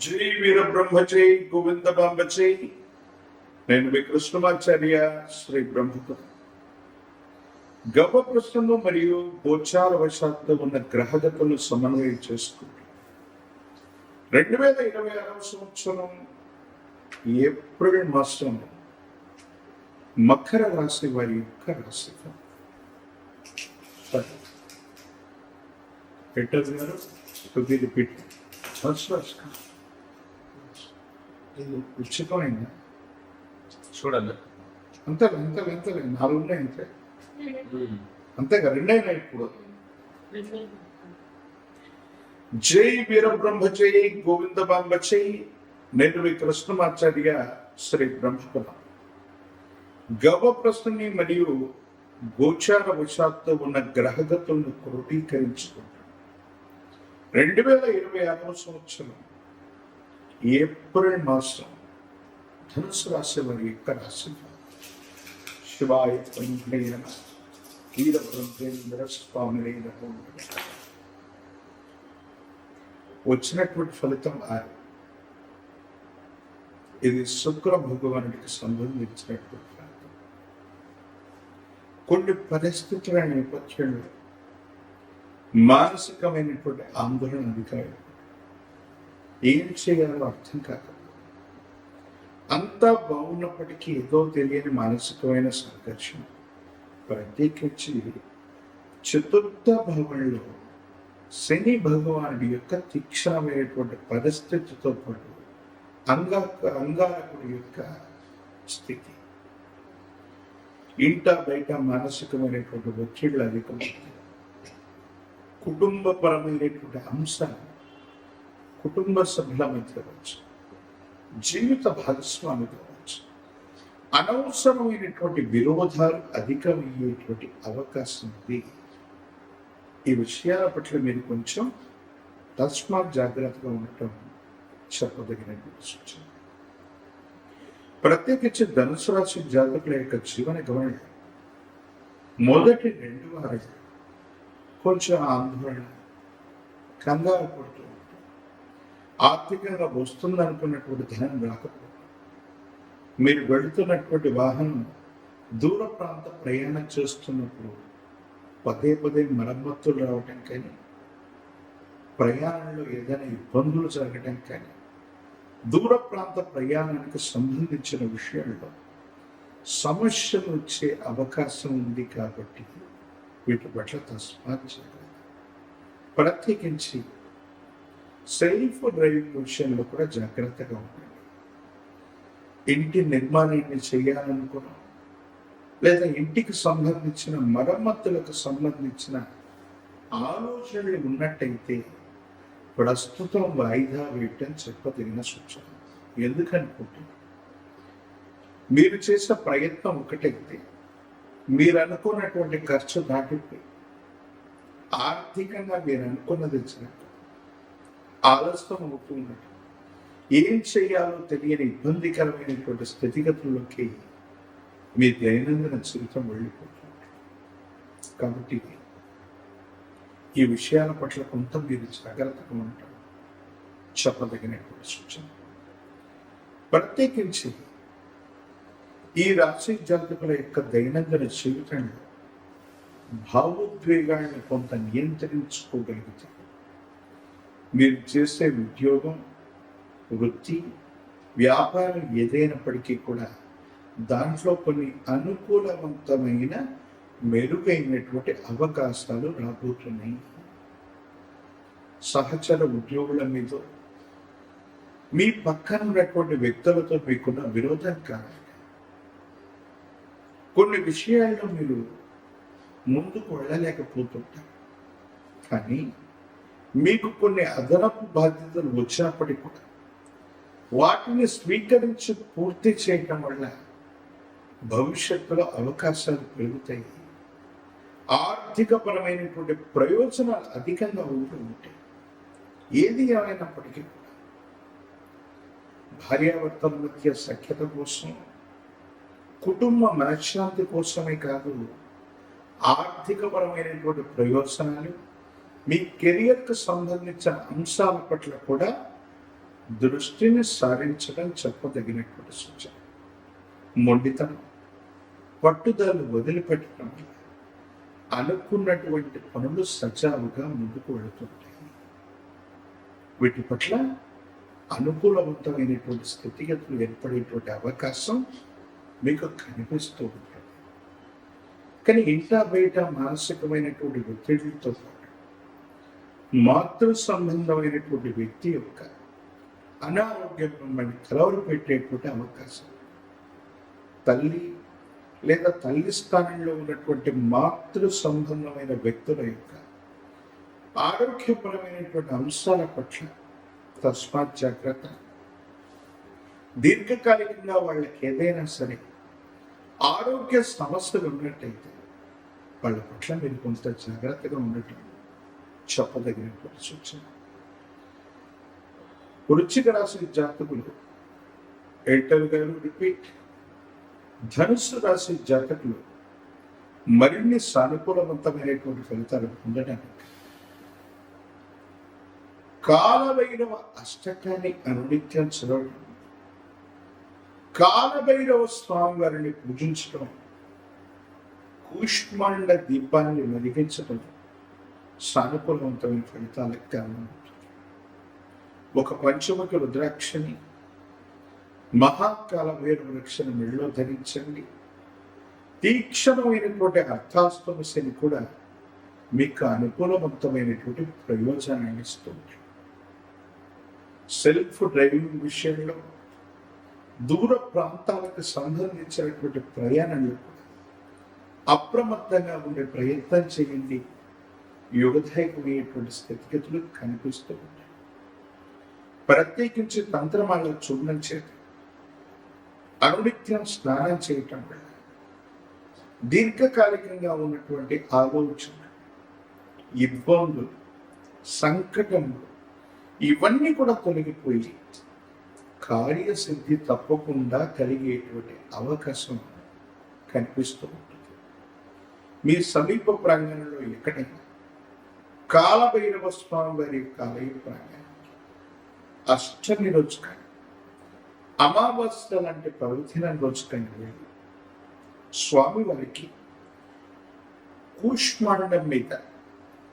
జై వీర బ్రహ్మజై గోవింద బాంబజై. నేను మీ కృష్ణమాచార్య శ్రీ బ్రహ్మకు. గవ ప్రశ్నలు మరియు గోచార వశాత్తు ఉన్న గ్రహగతులను సమన్వయం చేసుకుంటూ 2026 సంవత్సరం ఏప్రిల్ మాసం మకర రాశి వారి యొక్క రాశి పెట్టదు గారు కొద్దిగా పెట్టి ఉచితమైందా చూడండి. అంతే 4 ఉన్నాయి అంతే, అంతేగా 2 అయినా ఇప్పుడు. జై వీరబ్రహ్మజై గోవింద బాంబజై. నేను మీ కృష్ణమాచార్య శ్రీ బ్రహ్మకుల. గవ ప్రశ్నని మరియు గోచార వశాత్తు ఉన్న గ్రహగతులను క్రోడీకరించుకుంటాం. 2026 సంవత్సరం ఏప్రిల్ మాసం ధనుసు రాశి వారి యొక్క రాశి. శివాయ వీరబ్రహ్మేంద్ర స్వామి వచ్చినటువంటి ఫలితం 6. ఇది శుక్ర భగవానుడికి సంబంధించినటువంటి ఫలితం. కొన్ని పరిస్థితుల నేపథ్యంలో మానసికమైనటువంటి ఆందోళన అధికారులు ఏం చేయాలో అర్థం కాక అంతా బాగున్నప్పటికీ ఏదో తెలియని మానసికమైన సంఘర్షణ. ప్రత్యేకించి చతుర్థ భావంలో శని భగవానుడి యొక్క తీక్షణమైనటువంటి పరిస్థితితో పాటు అంగారకుడి యొక్క స్థితి, ఇంట బయట మానసికమైనటువంటి ఒత్తిళ్లు అధికమవుతాయి. కుటుంబపరమైనటువంటి అంశాలు కుటుంబ సభ్యుల మధ్య కావచ్చు, జీవిత భాగస్వామి కావచ్చు, అనవసరమైనటువంటి విరోధాలు అధికమయ్యేటువంటి అవకాశం ఉంది. ఈ విషయాల పట్ల మీరు కొంచెం తస్మాత్ జాగ్రత్తగా ఉండటం చెప్పదగినటువంటి సూచన. ప్రత్యేకించి ధనుసు రాశి జాతకుల యొక్క జీవన గమన మొదటి 2 వారాలు కొంచెం ఆందోళన, కంగారు పడుతూ ఉంటాం. ఆర్థికంగా వస్తుంది అనుకున్నటువంటి ధనం రాకపోవడం, మీరు వెళుతున్నటువంటి వాహనం దూర ప్రాంత ప్రయాణం చేస్తున్నప్పుడు పదే మరమ్మతులు రావటం కానీ, ప్రయాణంలో ఏదైనా ఇబ్బందులు జరగడం కానీ, దూర ప్రాంత ప్రయాణానికి సంబంధించిన విషయాల్లో సమస్యలు వచ్చే అవకాశం ఉంది. కాబట్టి వీటి పట్ల తస్మాత్ జాగ్రత్త. ప్రత్యేకించి సెల్ఫ్ డ్రైవింగ్ విషయంలో కూడా జాగ్రత్తగా ఉండండి. ఇంటి నిర్మాణాన్ని చేయాలనుకున్నాం, లేదా ఇంటికి సంబంధించిన మరమ్మతులకు సంబంధించిన ఆలోచనలు ఉన్నట్టయితే ప్రస్తుతం వాయిదా వేయటం చెప్పదగిన సూచన. ఎందుకనుకుంటే మీరు చేసిన ప్రయత్నం ఒకటైతే మీరు అనుకున్నటువంటి ఖర్చు దాటిపోయి ఆర్థికంగా మీరు అనుకున్నది ఇచ్చినట్టు ఆలస్యం అవుతున్నట్టు, ఏం చేయాలో తెలియని ఇబ్బందికరమైనటువంటి స్థితిగతుల్లోకి మీ దైనందిన జీవితం వెళ్ళిపోతుంది. కాబట్టి ఈ విషయాల పట్ల కొంత మీరు జాగ్రత్తగా ఉంటారు చెప్పదగినటువంటి సూచన. ప్రత్యేకించి ఈ రాశి జాతకుల యొక్క దైనందిన జీవితంలో భావోద్వేగాన్ని కొంత నియంత్రించుకోగలిగితే మీరు చేసే ఉద్యోగం, వృత్తి, వ్యాపారం ఏదైనప్పటికీ కూడా దాంట్లో కొన్ని అనుకూలవంతమైన మెరుగైనటువంటి అవకాశాలు రాబోతున్నాయి. సహచర ఉద్యోగుల మీద, మీ పక్కన ఉన్నటువంటి వ్యక్తులతో మీకున్న విరోధం కారణంగా కొన్ని విషయాల్లో మీరు ముందుకు వెళ్ళలేకపోతుంటారు. కానీ మీకు కొన్ని అదనపు బాధ్యతలు వచ్చినప్పటికీ కూడా వాటిని స్వీకరించి పూర్తి చేయటం వల్ల భవిష్యత్తులో అవకాశాలు పెరుగుతాయి. ఆర్థికపరమైనటువంటి ప్రయోజనాలు అధికంగా ఉంటూ ఉంటాయి. ఏది ఏమైనప్పటికీ కూడా భార్యాభర్తల మధ్య సఖ్యత కోసం, కుటుంబ మనశ్శాంతి కోసమే కాదు, ఆర్థికపరమైనటువంటి ప్రయోజనాలు, మీ కెరియర్కు సంబంధించిన అంశాల పట్ల కూడా దృష్టిని సారించడం చెప్పదగినటువంటి సూచన. మొండితనం, పట్టుదల వదిలిపెట్టడం వల్ల అనుకున్నటువంటి పనులు సజావుగా ముందుకు వెళుతుంటాయి. వీటి పట్ల అనుకూలవంతమైనటువంటి స్థితిగతులు ఏర్పడేటువంటి అవకాశం మీకు కనిపిస్తూ ఉంటుంది. కానీ ఇంటా బయట మానసికమైనటువంటి ఒత్తిడితో పాటు మాతృ సంబంధమైనటువంటి వ్యక్తి యొక్క అనారోగ్యం మిమ్మల్ని కలవరు పెట్టేటువంటి అవకాశం, తల్లి లేదా తల్లి స్థానంలో ఉన్నటువంటి మాతృ సంబంధమైన వ్యక్తుల యొక్క ఆరోగ్యపరమైనటువంటి అంశాల పట్ల తస్మాత్ జాగ్రత్త. దీర్ఘకాలికంగా వాళ్ళకి ఏదైనా సరే ఆరోగ్య సమస్యలు ఉన్నట్టయితే వాళ్ళ పట్ల మీరు కొంత జాగ్రత్తగా ఉండటం చెప్పదగినటువంటి సూచన. వృశ్చిక రాశి జాతకులు ఎయిర్టెల్ గారు రిపీట్. ధనుస్సు రాశి జాతకులు మరిన్ని సానుకూలవంతమైనటువంటి ఫలితాలు పొందడానికి కాలభైరవ అష్టకాన్ని అనునిత్యం చదవడం, కాలభైరవ స్వామి వారిని పూజించడం, కూష్మాండ దీపాన్ని వెలిగించడం సానుకూలవంతమైన ఫలితాలకు కారణమవుతుంది. ఒక పంచముఖ రుద్రాక్షని, మహాకాల వేరు వృక్షను మెళ్ళలో ధరించండి. తీక్షణమైనటువంటి అర్థాస్తమస్యని కూడా మీకు అనుకూలవంతమైనటువంటి ప్రయోజనాన్ని ఇస్తుంది. సెల్ఫ్ డ్రైవింగ్ విషయంలో దూర ప్రాంతాలకు సంబంధించినటువంటి ప్రయాణంలో కూడా అప్రమత్తంగా ఉండే ప్రయత్నం చేయండి. యుగదాయకమైనటువంటి స్థితిగతులు కనిపిస్తూ ఉంటాయి. ప్రత్యేకించి తంత్రమాల చూడడం చేత అనునిత్యం స్నానం చేయటం వల్ల దీర్ఘకాలికంగా ఉన్నటువంటి ఆలోచన, ఇబ్బందులు, సంకటములు ఇవన్నీ కూడా తొలగిపోయి కార్యసిద్ధి తప్పకుండా కలిగేటువంటి అవకాశం కనిపిస్తూ ఉంటుంది. మీ సమీప ప్రాంగణంలో ఎక్కడైనా కాలభైరవ స్వామి వారి యొక్క ఆలయ ప్రాంగణం అష్టమి రోజు కానీ అమావాస్య లాంటి పవిత్ర రోజు కానీ వెళ్ళి స్వామివారికి కూష్మాండం మీద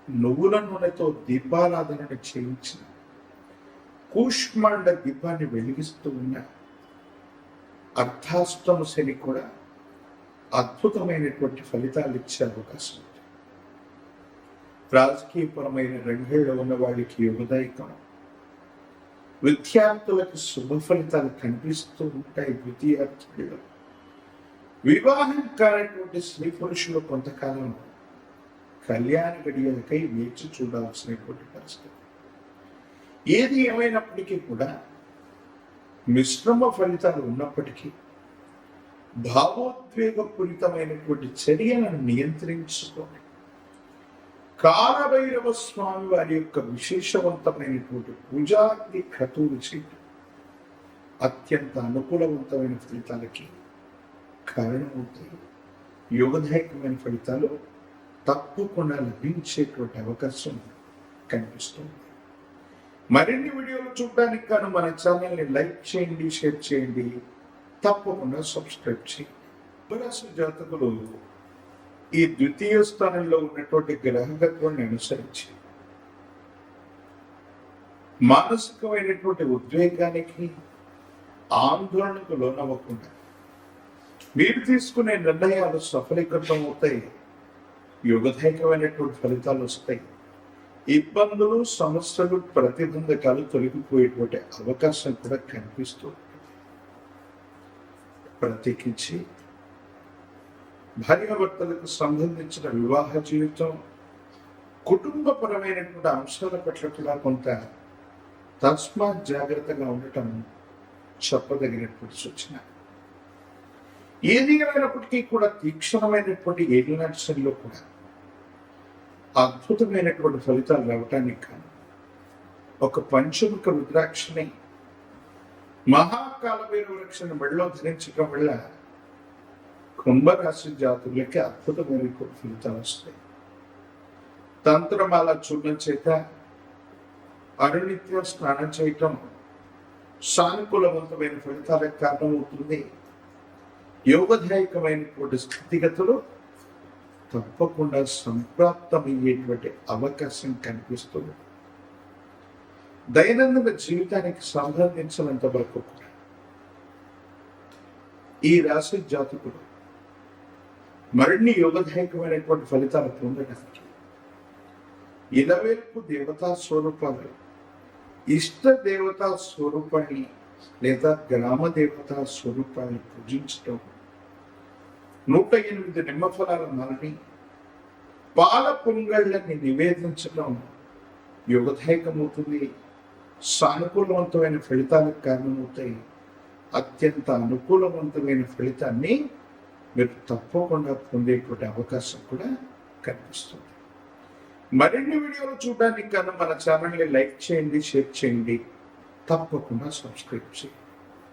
నువ్వుల నూనెతో దీపారాధన చేయించిన కూష్మాండ దీపాన్ని వెలిగిస్తూ ఉన్న అర్ధాష్టమ శని కూడా అద్భుతమైనటువంటి ఫలితాలు ఇచ్చే అవకాశం ఉంది. రాజకీయపరమైన రంగంలో ఉన్న వాళ్ళకి యుగదాయకం, విద్యార్థులకు శుభ ఫలితాలు కనిపిస్తూ ఉంటాయి. ద్వితీయార్థుల్లో వివాహం కానటువంటి స్త్రీ పురుషులు కొంతకాలం కళ్యాణ గడియలకై వేచి చూడాల్సినటువంటి పరిస్థితి. ఏది ఏమైనప్పటికీ కూడా మిశ్రమ ఫలితాలు ఉన్నప్పటికీ భావోద్వేగపూరితమైనటువంటి చర్యలను నియంత్రించుకొని కాలభైరవ స్వామి వారి యొక్క విశేషవంతమైనటువంటి పూజాది క్రతువులు చేయటం అత్యంత అనుకూలవంతమైన ఫలితాలకి కారణమవుతాయి. యోగదాయకమైన ఫలితాలు తప్పకుండా లభించేటువంటి అవకాశం కనిపిస్తుంది. మరిన్ని వీడియోలు చూడడానికి గాను మన ఛానల్ని లైక్ చేయండి, షేర్ చేయండి, తప్పకుండా సబ్స్క్రైబ్ చేయండి. కుంభరాశి జాతకులు ఈ ద్వితీయ స్థానంలో ఉన్నటువంటి గ్రహగత్వాన్ని అనుసరించి మానసికమైనటువంటి ఉద్వేగానికి, ఆందోళనకు లోనవ్వకుండా మీరు తీసుకునే నిర్ణయాలు సఫలీకృతం అవుతాయి. యుగదాయకమైనటువంటి ఫలితాలు వస్తాయి. ఇబ్బందులు, సమస్యలు, ప్రతిబంధకాలు తొలగిపోయేటువంటి అవకాశం కూడా కనిపిస్తూ ఉంటుంది. ప్రత్యేకించి భార్యాభర్తలకు సంబంధించిన వివాహ జీవితం, కుటుంబపరమైనటువంటి అంశాల పట్ల కూడా కొంత తస్మాత్ జాగ్రత్తగా ఉండటం చెప్పదగినటువంటి సూచన. ఏది ఏమైనప్పటికీ కూడా తీక్షణమైనటువంటి ఏలినాట్సన్లో కూడా అద్భుతమైనటువంటి ఫలితాలు రావటానికి కాను ఒక పంచముఖ రుద్రాక్షని, మహాకాలభైరవ వృక్షాన్ని మెడలో ధరించడం వల్ల కుంభరాశి జాతులకి అద్భుతమైనటువంటి ఫలితాలు వస్తాయి. తంత్రమాల చూడడం చేత అనునిత్యం స్నానం చేయటం సానుకూలవంతమైన ఫలితాలకు కారణమవుతుంది. యోగదాయకమైనటువంటి స్థితిగతులు తప్పకుండా సంప్రాప్తమయ్యేటువంటి అవకాశం కనిపిస్తుంది. దైనందిన జీవితానికి సంబంధించినంత వరకు కూడా ఈ రాశి జాతకులు మరిన్ని యోగదాయకమైనటువంటి ఫలితాలు పొందడానికి ఇలవేల్పు దేవతా స్వరూపాలు, ఇష్ట దేవతా స్వరూపాన్ని లేదా గ్రామ దేవతా స్వరూపాన్ని పూజించడం, 108 నిమ్మఫలాల మాలని పాల పొంగళ్ళని నివేదించడం యోగదాయకమవుతుంది. సానుకూలవంతమైన ఫలితాలకు కారణమవుతాయి. అత్యంత అనుకూలవంతమైన ఫలితాన్ని మీరు తప్పకుండా పొందేటువంటి అవకాశం కూడా కనిపిస్తుంది. మరిన్ని వీడియోలు చూడడానికి కన్నా మన ఛానల్ని లైక్ చేయండి, షేర్ చేయండి, తప్పకుండా సబ్స్క్రైబ్ చేయండి.